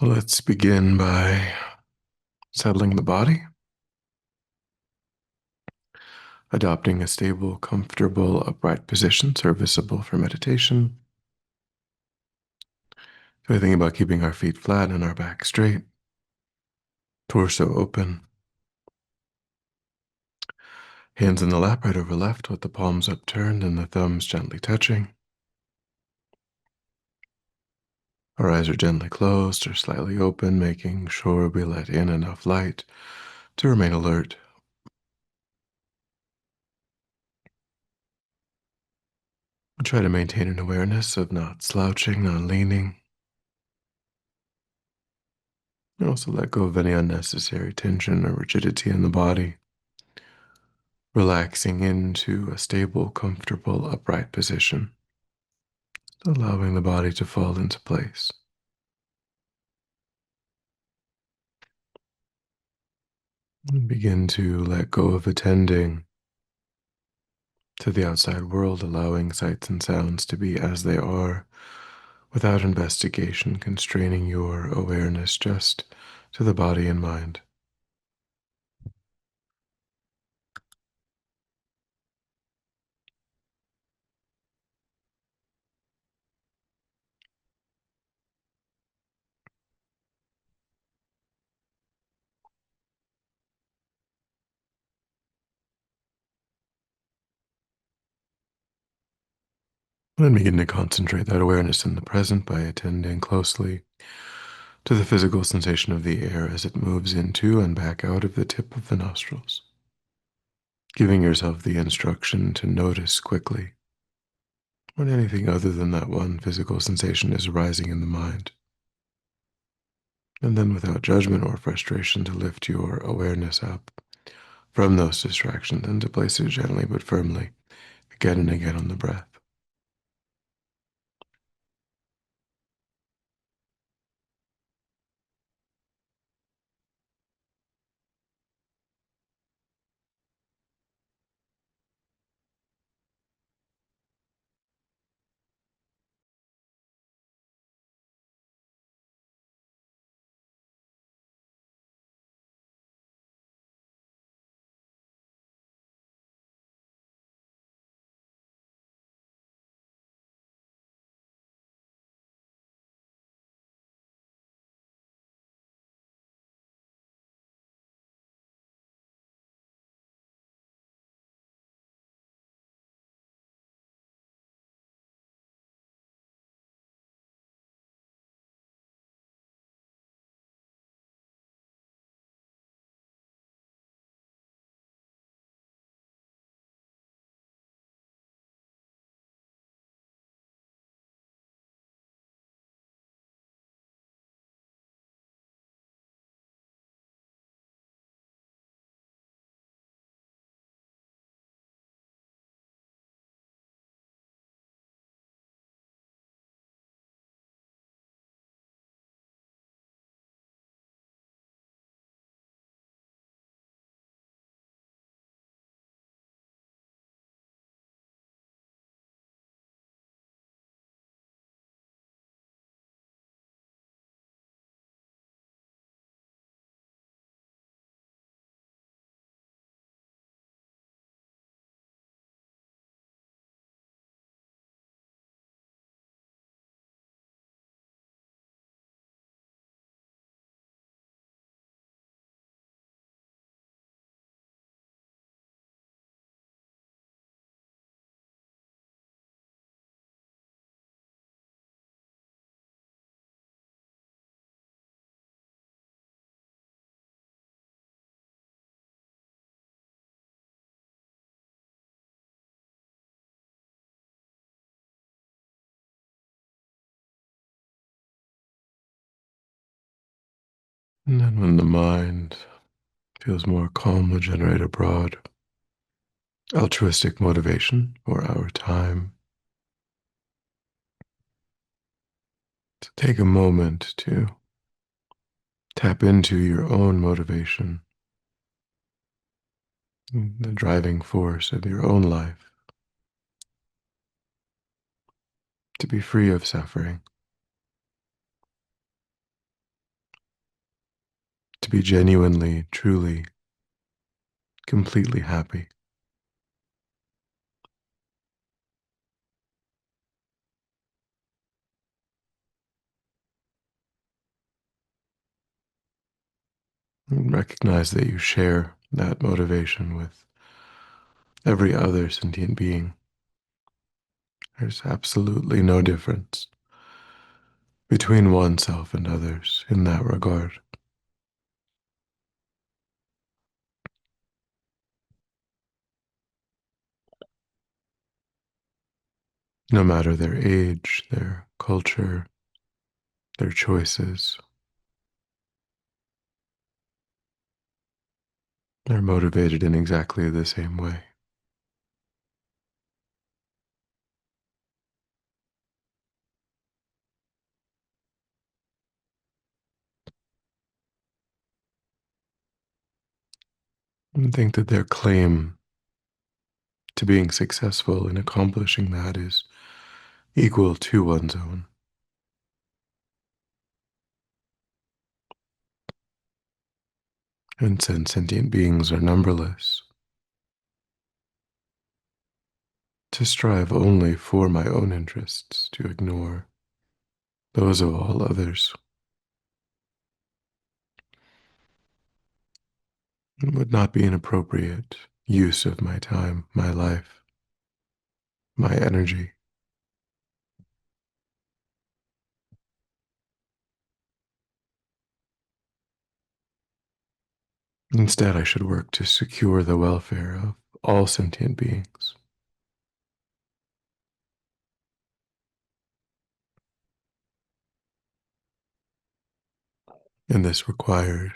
Let's begin by settling the body, adopting a stable, comfortable, upright position serviceable for meditation. So we think about keeping our feet flat and our back straight, torso open, hands in the lap right over left with the palms upturned and the thumbs gently touching. Our eyes are gently closed or slightly open, making sure we let in enough light to remain alert. We try to maintain an awareness of not slouching, not leaning, and also let go of any unnecessary tension or rigidity in the body, relaxing into a stable, comfortable, upright position, allowing the body to fall into place. And begin to let go of attending to the outside world, allowing sights and sounds to be as they are, without investigation, constraining your awareness just to the body and mind. Then begin to concentrate that awareness in the present by attending closely to the physical sensation of the air as it moves into and back out of the tip of the nostrils, giving yourself the instruction to notice quickly when anything other than that one physical sensation is arising in the mind. And then without judgment or frustration to lift your awareness up from those distractions and to place it gently but firmly again and again on the breath. And then when the mind feels more calm, we'll generate a broad altruistic motivation for our time. To take a moment to tap into your own motivation, the driving force of your own life, to be free of suffering, to be genuinely, truly, completely happy. And recognize that you share that motivation with every other sentient being. There's absolutely no difference between oneself and others in that regard, no matter their age, their culture, their choices. They're motivated in exactly the same way. And think that their claim to being successful in accomplishing that is equal to one's own. And since sentient beings are numberless, to strive only for my own interests, to ignore those of all others, would not be an appropriate use of my time, my life, my energy. Instead, I should work to secure the welfare of all sentient beings. And this requires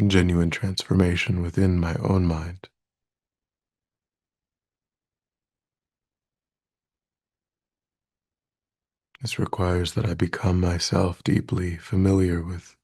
genuine transformation within my own mind. This requires that I become myself deeply familiar with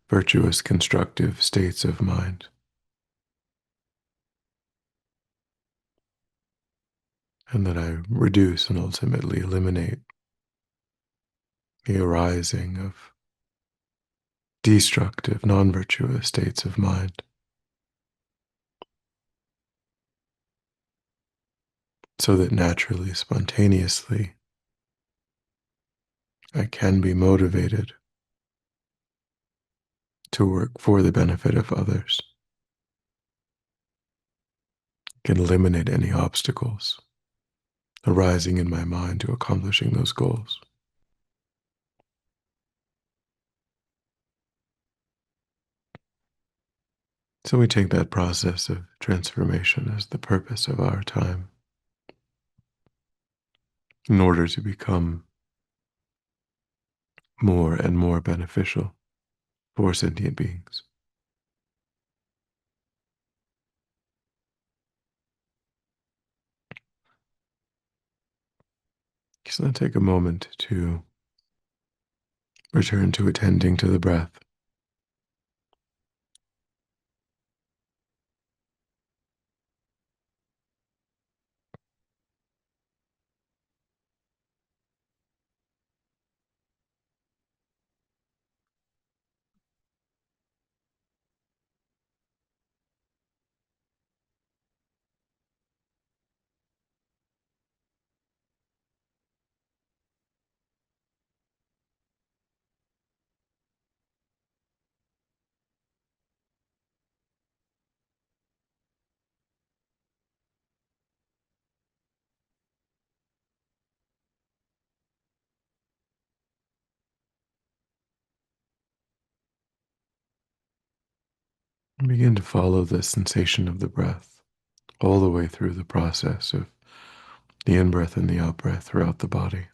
virtuous, constructive states of mind, and that I reduce and ultimately eliminate the arising of destructive, non virtuous states of mind, so that naturally, spontaneously, I can be motivated to work for the benefit of others, can eliminate any obstacles arising in my mind to accomplishing those goals. So we take that process of transformation as the purpose of our time in order to become more and more beneficial for sentient beings. So then take a moment to return to attending to the breath. And begin to follow the sensation of the breath all the way through the process of the in-breath and the out-breath throughout the body.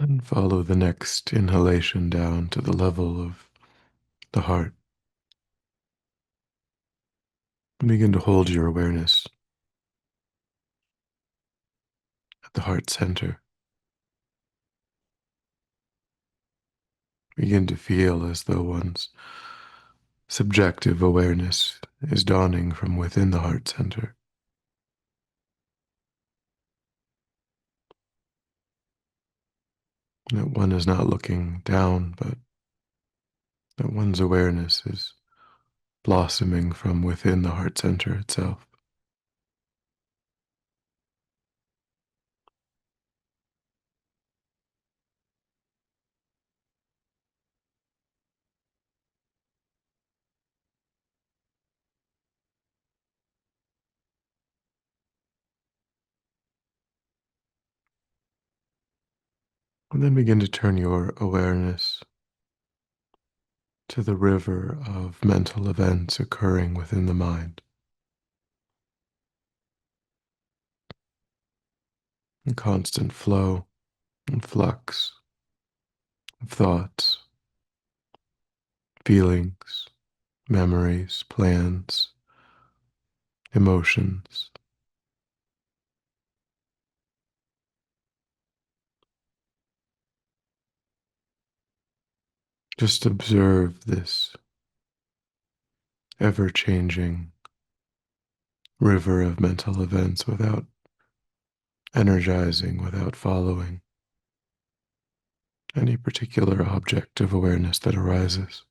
And follow the next inhalation down to the level of the heart. And begin to hold your awareness at the heart center. Begin to feel as though one's subjective awareness is dawning from within the heart center. That one is not looking down, but that one's awareness is blossoming from within the heart center itself. And then begin to turn your awareness to the river of mental events occurring within the mind. A constant flow and flux of thoughts, feelings, memories, plans, emotions. Just observe this ever changing river of mental events without energizing, without following any particular object of awareness that arises.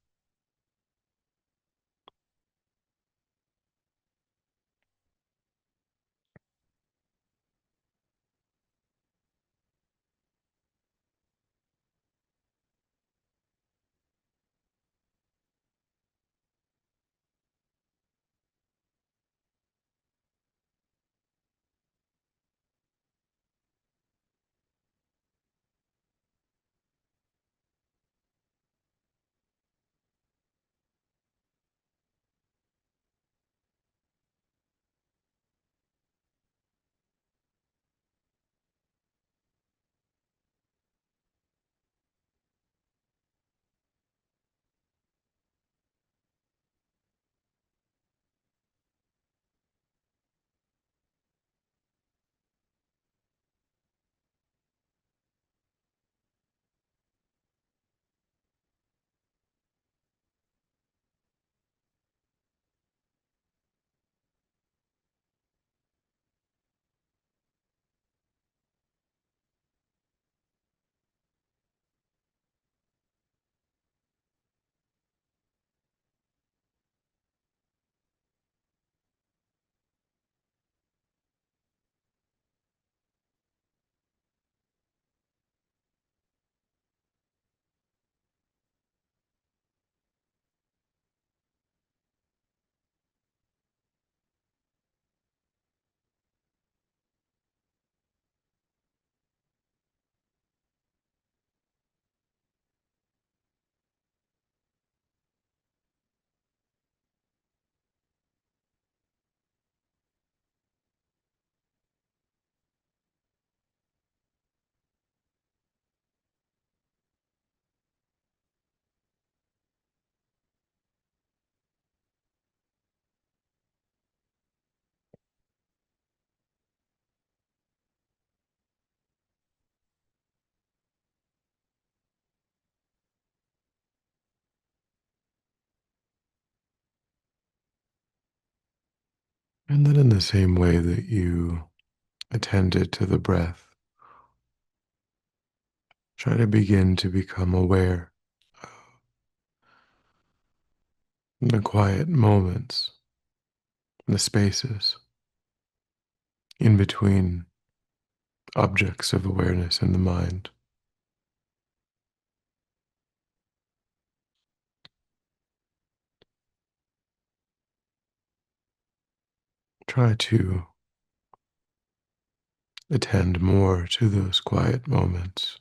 And then, in the same way that you attended to the breath, try to begin to become aware of the quiet moments, the spaces in between objects of awareness in the mind. Try to attend more to those quiet moments.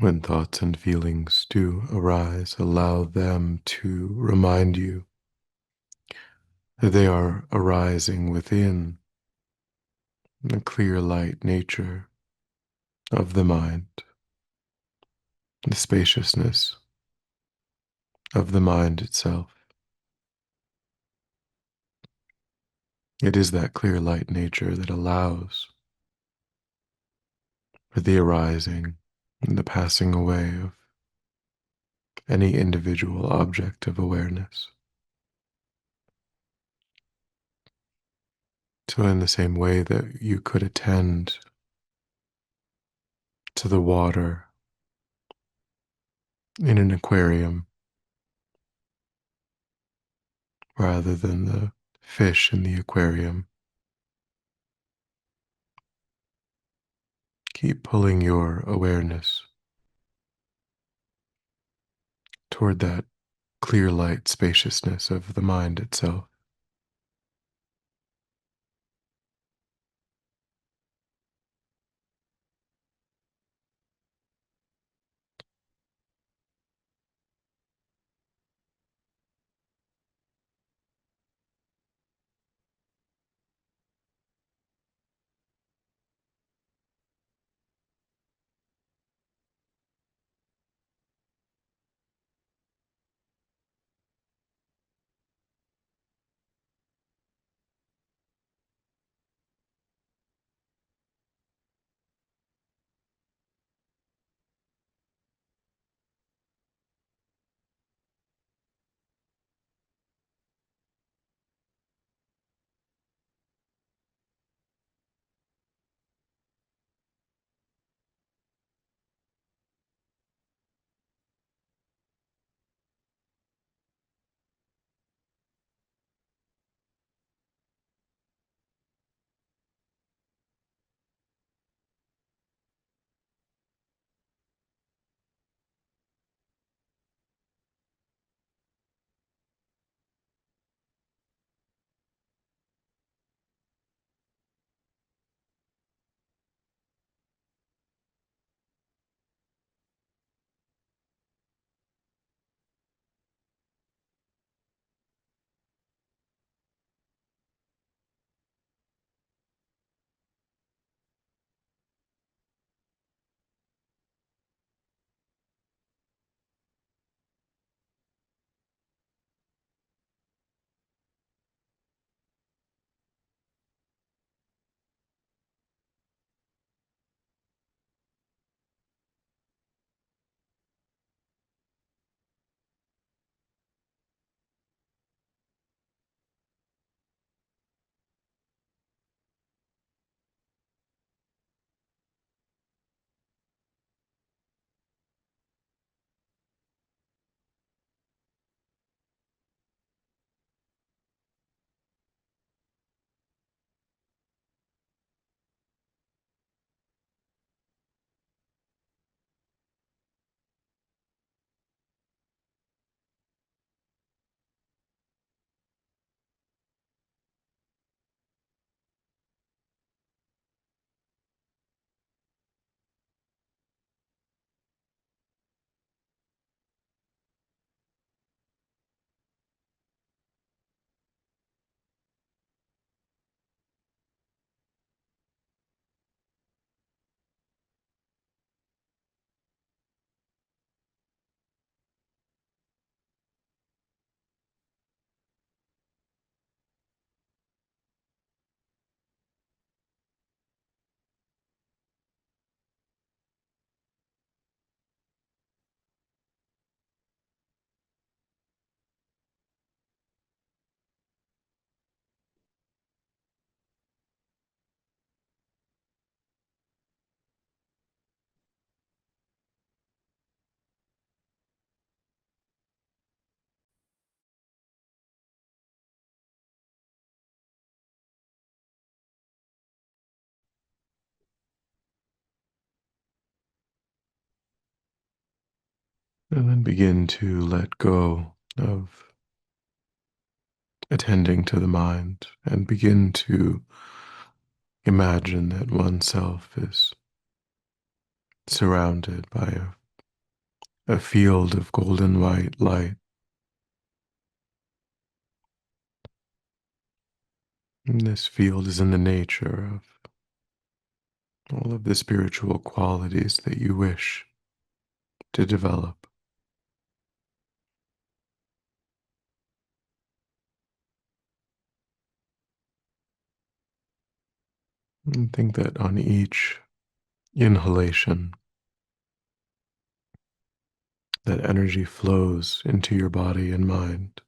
When thoughts and feelings do arise, allow them to remind you that they are arising within the clear light nature of the mind, the spaciousness of the mind itself. It is that clear light nature that allows for the arising and the passing away of any individual object of awareness. So, in the same way that you could attend to the water in an aquarium rather than the fish in the aquarium, keep pulling your awareness toward that clear light spaciousness of the mind itself. And then begin to let go of attending to the mind and begin to imagine that oneself is surrounded by a a field of golden white light. And this field is in the nature of all of the spiritual qualities that you wish to develop. And think that on each inhalation, that energy flows into your body and mind.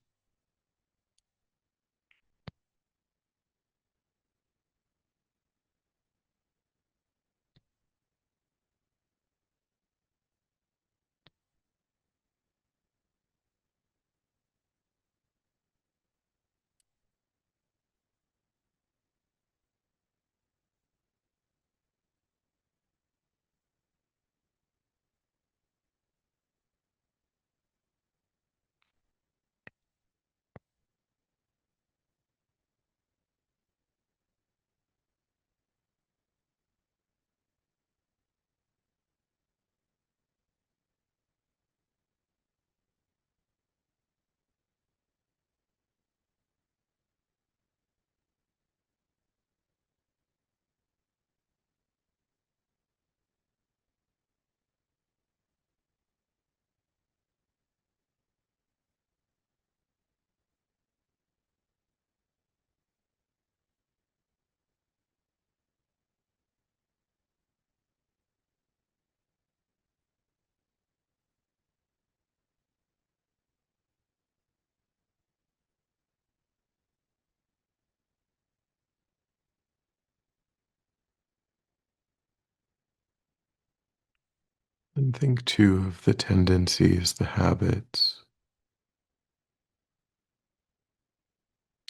And think too of the tendencies, the habits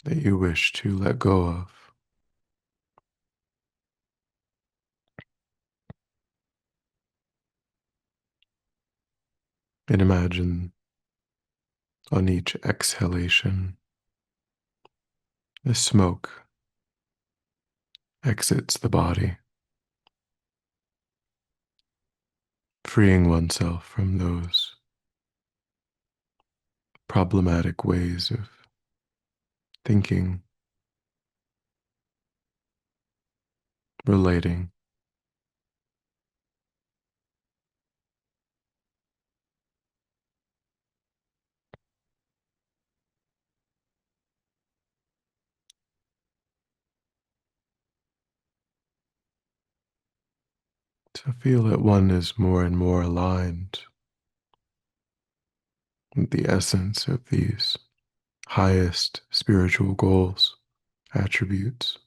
that you wish to let go of. And imagine on each exhalation, the smoke exits the body, freeing oneself from those problematic ways of thinking, relating, to feel that one is more and more aligned with the essence of these highest spiritual goals, attributes,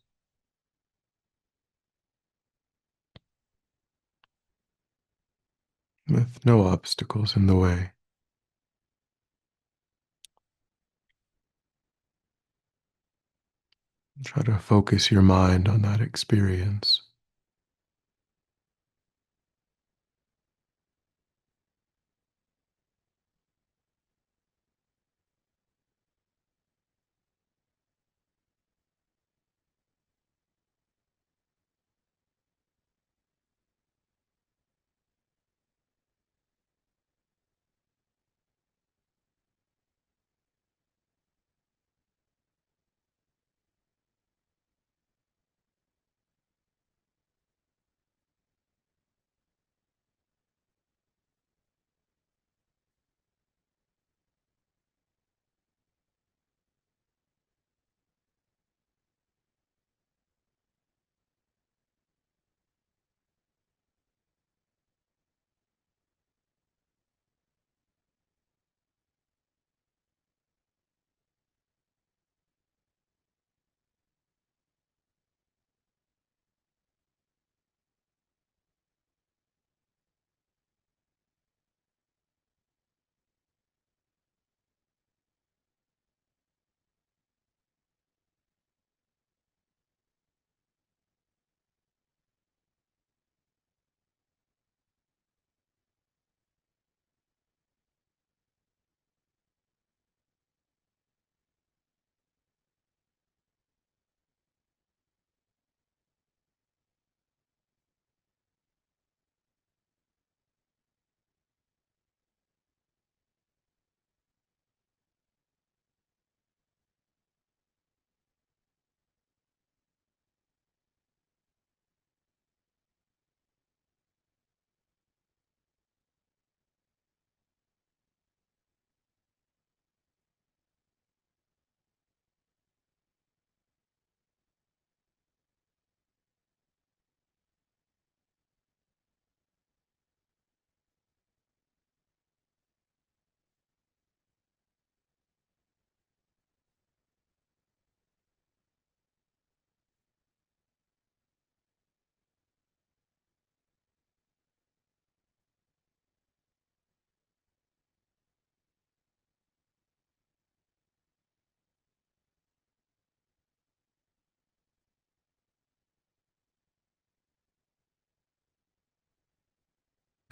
with no obstacles in the way. Try to focus your mind on that experience.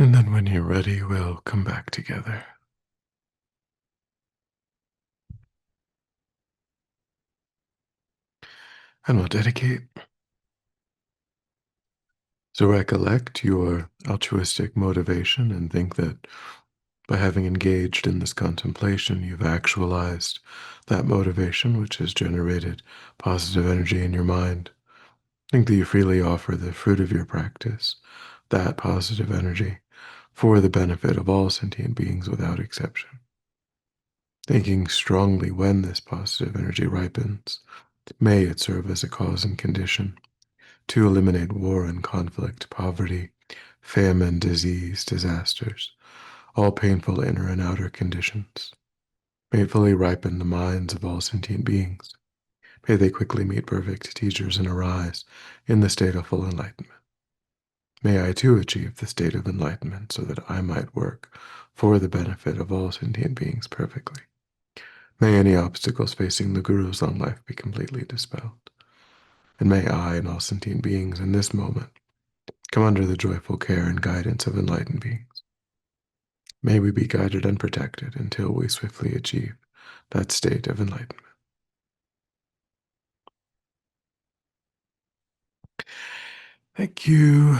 And then when you're ready, we'll come back together. And we'll dedicate. So recollect your altruistic motivation and think that by having engaged in this contemplation, you've actualized that motivation, which has generated positive energy in your mind. Think that you freely offer the fruit of your practice, that positive energy, for the benefit of all sentient beings without exception. Thinking strongly when this positive energy ripens, may it serve as a cause and condition to eliminate war and conflict, poverty, famine, disease, disasters, all painful inner and outer conditions. May it fully ripen the minds of all sentient beings. May they quickly meet perfect teachers and arise in the state of full enlightenment. May I too achieve the state of enlightenment so that I might work for the benefit of all sentient beings perfectly. May any obstacles facing the Guru's long life be completely dispelled. And may I and all sentient beings in this moment come under the joyful care and guidance of enlightened beings. May we be guided and protected until we swiftly achieve that state of enlightenment. Thank you.